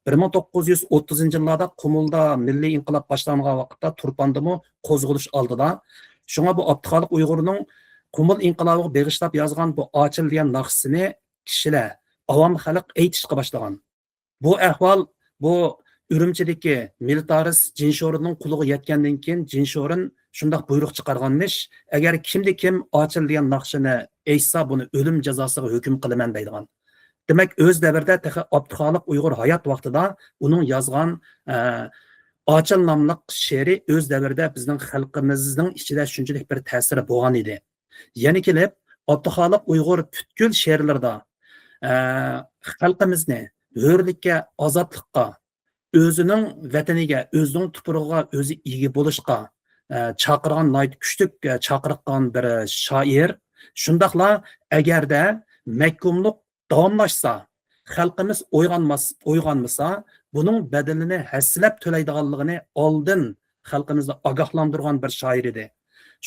1930-yillarda Qumulda milliy inqilob boshlangan vaqtda Turpandimi qo'zg'alish oldida. Shunga bu Abduxoliq Uyg'urning Qumul inqilobiga beg'ishlab yozgan bu ochil degan naqsini kishilar, avom xalq aytishga boshlagan. Bu ahvol bu Urumchidagi militarist Jinshorinning quliga yetgandan keyin Jinshorin shundoq buyruq chiqarganmish, agar kim ochil degan naqshini aytsa, buni o'lim jazosiga hukm qilaman deydigan. Demak, o'z davrida Abduxoliq Uyg'ur hayot vaqtida uning yozgan ochil nomli she'ri o'z davrida bizning xalqimizning ichida shunchalik bir ta'siri bo'lgan edi. Yana kelib, Abduxoliq Uyg'ur butkul she'rlarida xalqimizni hurlikka, ozodlikqa, o'zining vataniga, o'zining tuprog'iga o'zi ega bo'lishga chaqirgan, kuchlik chaqirgan bir shoir. Shundaqla agarda mahkumlik davomlashsa, xalqimiz uyg'onmasa, buning badalini hassilab to'laydiganligini oldin xalqimizni ogohlantirgan bir shoir edi.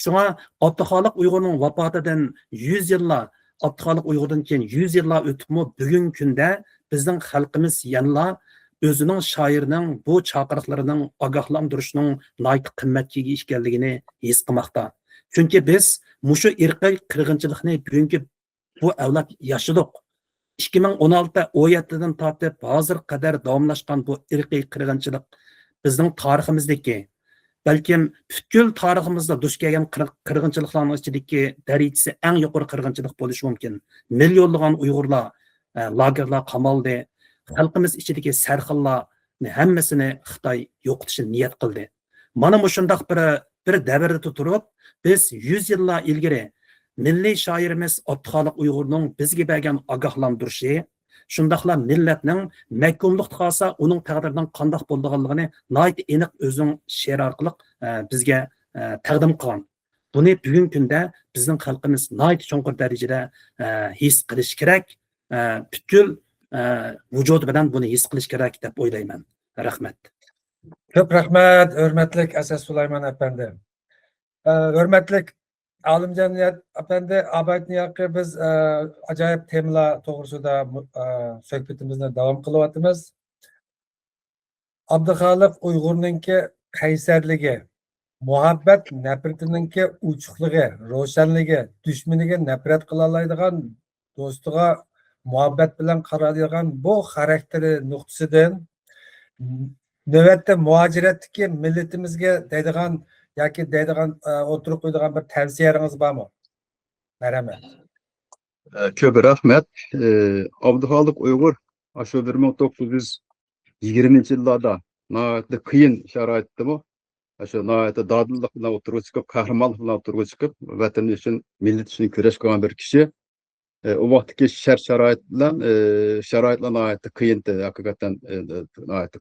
Shunga Abduxoliq Uyg'urning vafotidan 100 yillar, Abduxoliq Uyg'urdan keyin 100 yillar o'tibmi, bugungi kunda bizning xalqimiz yanla o'zining shoirning bu chaqiriqlarining ogohlantirishining nihoyat qimmatga ega ekanligini his qilmoqda. Chunki biz mushu irqiy qirg'inchilikni bugungi bu avlod yashadik. 2016-17dan tortib hozir qadar davomlashgan bu irqiy qirg'inchilik bizning tariximizdagi, balkim butkul tariximizda duch kelgan qirg'inchiliklarning ichidagi darajasi eng yuqori qirg'inchilik bo'lishi mumkin. Millionlagan Uyg'urlar lagerlar qamaldi. Xalqimiz ichidagi sarxillarni hammasini Xitoy yo'qotishni niyat qildi. Mana bu shundoq bir davrda turib, biz 100 yillar ilgari milliy shoirimiz Abduxoliq Uyg'urning bizga bergan ogohlantirishi, shundoqla millatning mahkumlikda qolsa, uning taqdirining qandoq bo'lganligini nihoyat aniq o'zing she'r orqali bizga taqdim qilgan. Buni bugungi kunda bizning xalqimiz nihoyat cho'nqur darajada his qilish kerak. Butkul vujud bilan buni his qilish kerak deb o'ylayman. Rahmat. Ko'p rahmat, hurmatli Asad Sulayman efendi. Hurmatli Alimjon efendi, abaytniyaqi biz ajoyib temalar to'g'risida suhbatimizni davom qilyapmiz. Abduxoliq Uyg'urninki qaysarligi, muhabbat nafratininki uchuqligi, ro'shanligi, dushmaniga nafrat qila oladigan, do'stiga muhabbat bilan qaraydigan bu xarakteri nuqtasidan navbatda muhojiratdagi millatimizga deydigan yoki deydigan o'tirib qo'ydigan bir tavsiyalaringiz bormi? Rahmat. Ko'p rahmat. Abduxoliq Uyg'ur shu 1920-yillarda nihoyatda qiyin sharoitda bu shu nihoyatda dodillik bilan o'tirib chiqib, qahramonlik bilan o'tirib chiqib, vatan uchun, millat uchun kurash qilgan bir kishi. O vaqtdagi sharoit bilan sharoitlar nihoyatda qiyin, haqiqatan nihoyatda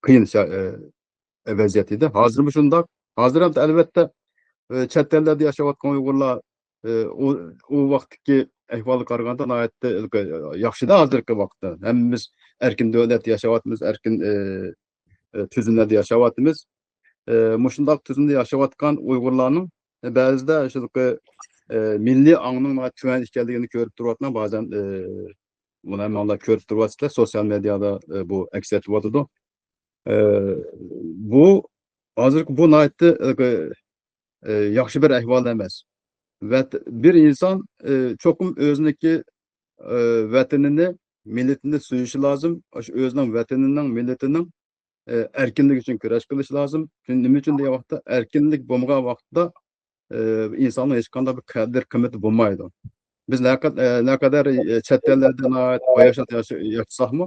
qiyin vaziyat edi. Hozir bu shundoq. Hozir ham albatta chet ellarda yashayotgan Uyg'urlar o vaqtdagi ahvolga qaraganda nihoyatda yaxshida hozirgi vaqtda. Hammamiz erkin davlat yashayapmiz, erkin tuzumlarda yashayapmiz. Mushundoq tuzumda yashayotgan Uyg'urlarning ba'zida shu milliy ongning tuvan ekanligini ko'rib turibman. Ba'zan buni hammalar ko'rib turibsizlar, sosyal medyada bu aks etyapti. Bu hozir bu nihoyatda yaxshi bir ahvol emas. Ve bir inson cho'qim o'ziniki vatanini, millatini suyishi lozim. O'zining vatanining, millatining erkinlik uchun kurash qilish lozim. Nima uchun degan vaqtda erkinlik bo'lmagan vaqtda insonning hech qanday bir qadr qimmati bo'lmaydi. Biz naqadar chet ellarda bayashat yaşasaqmı,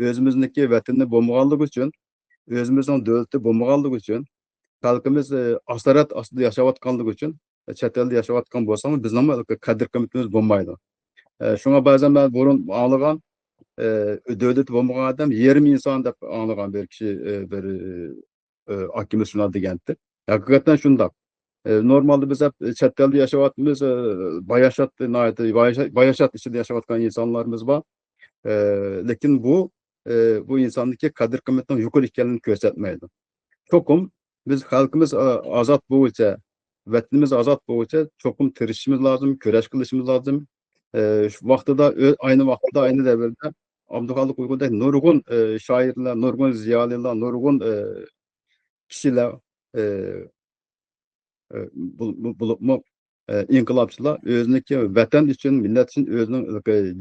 o'zimizniki vatani bo'lmaganligi uchun, o'zimizning davlati bo'lmaganligi uchun, xalqimiz asorat ostida yashayotganligi uchun chet elda yashayotgan bo'lsamiz, bizning qadr qimmatimiz bo'lmaydi. Shunga ba'zan men burun anglagan davlat bo'lmagan odam yarim inson deb anglagan bir kishi bir akimiz shuna degandi. Haqiqatan shundoq. Normalde biz hep chet elda yashayotmiz, bayashat ichida yashayotgan insonlarimiz bor. Lekin bu insonniki qadr qimmatning yuqori ekanligini ko'rsatmaydi. Cho'qim biz xalqimiz ozod bo'yicha, vatanimiz ozod bo'yicha cho'qim tirishimiz lozim, kurash qilishimiz lozim. Shu vaqtida aynı vaqtda, aynı davrda Abduxoliq Uyg'urdek nurg'un shoirlar, nurg'un ziyolilar, nurg'un kishilar bulupmu inqilobchilar o'ziniki vatan uchun, millat uchun o'zining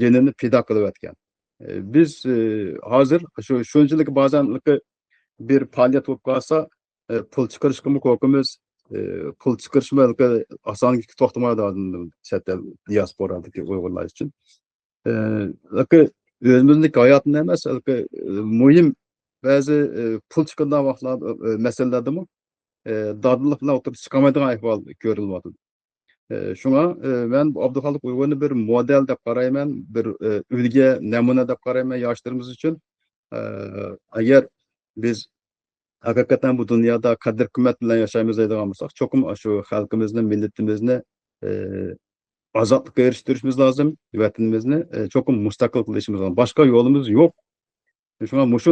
dinini fido qilib o'tgan. Biz hozir shunchalik ba'zan bir faoliyat bo'lib qolsa, pul chiqarishga qo'rqamiz. Pul chiqarishma oson to'xtamaydi chet el diasporadagi Uyg'urlar uchun. O'zimizning hayotni emas, muhim ba'zi pul chiqadigan vaqtlar masalalardami dadillik bilan o'tirib chiqamaydigan ahvol ko'rilyapti. Shunga men Abduxoliq Uyg'urni bir model deb qarayman, bir ulga, namuna deb qarayman yoshlarimiz uchun. Agar biz haqiqatan bu dunyoda qadr qimmat bilan yashaymiz deydigan bo'lsak, cho'qim shu xalqimizni, millatimizni ozodlikka erishtirishimiz lozim, vatanimizni cho'qim mustaqil qilishimiz lozim. Boshqa yo'limiz yo'q. Shunga mushu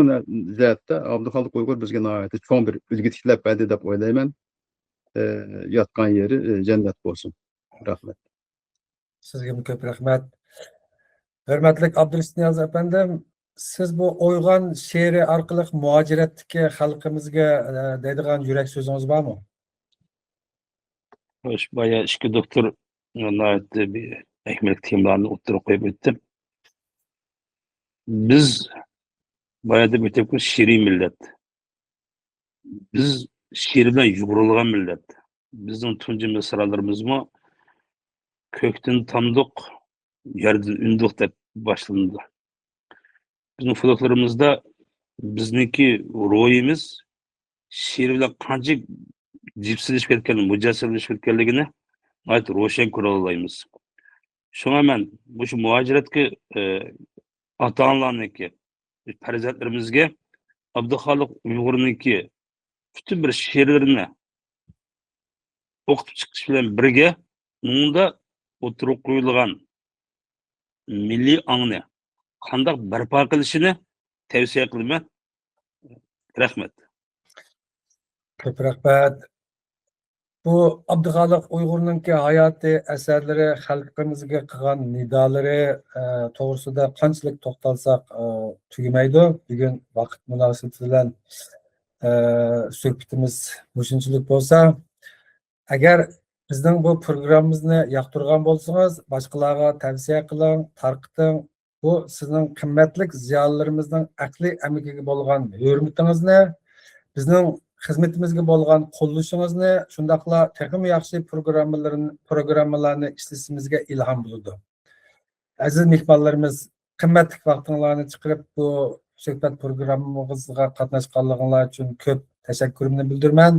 jihatda Abduxoliq Uyg'ur bizga nihoyatda cho'ng bir ulgu tiklab berdi deb o'ylayman. Yotgan yeri jannat bo'lsin. Rahmat. Sizga ko'p rahmat. Hurmatli Abdulistiniyoz efendim, siz bu o'yg'on she'ri orqali muhojiratdagi xalqimizga deydigan yurak so'zingiz bormi? Hoş, bayağı iki doktor bir ekmek timlarını oturup koyup ettim. Biz bayağı da bir şirin millet. biz şiir bilen yoğrulgan millet. Bizim tuncu mısralarımız mı kökten tamdık, yerden ündük dep başlandı. Bizim folklorumuzda bizniki ruhimiz şiir bilen kanca cipsilişip ketkenligini, mujassirleşip ketkenligini ayet roşen ko'ra olamiz. Şuna men bu şu muhaciretki ata-onalarniki, farzandlarimizga Abduxoliq Uyg'urniki bütün bir şiirlerini o'qitib chiqish bilan birga unda o'tirib qo'yilgan milliy ongni qandoq barpo qilishini tavsiya qilaman. Rahmat. Ko'p rahmat. Bu Abduxoliq Uyg'urningki hayoti asarlari, xalqimizga qilgan nidolari to'g'risida qanchalik to'xtalsak tugamaydi. Bugun vaqt munosabati bilan suhbatimiz shunchalik bo'lsa, agar bizning bu programmamizni yoqtirgan bo'lsangiz, boshqalarga tavsiya qiling, tarqiting. Bu sizning qimmatli ziyolilarimizning aqliy amakiga bo'lgan hurmatingizni, bizning xizmatimizga bo'lgan qo'llashingizni, shundaqla texnik yaxshi programmalarni ishlashimizga ilhom bo'ladi. Aziz mehmonlarimiz, qimmatli vaqtinglarni chiqarib bu suhbat programmamizga qatnashganliginglar uchun ko'p tashakkurimni bildiraman.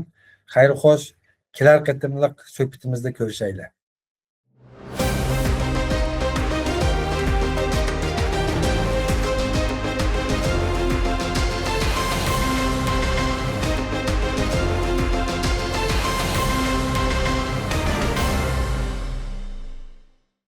Xayr xo'sh, kelar qatimliq suhbatimizda ko'rishaylik.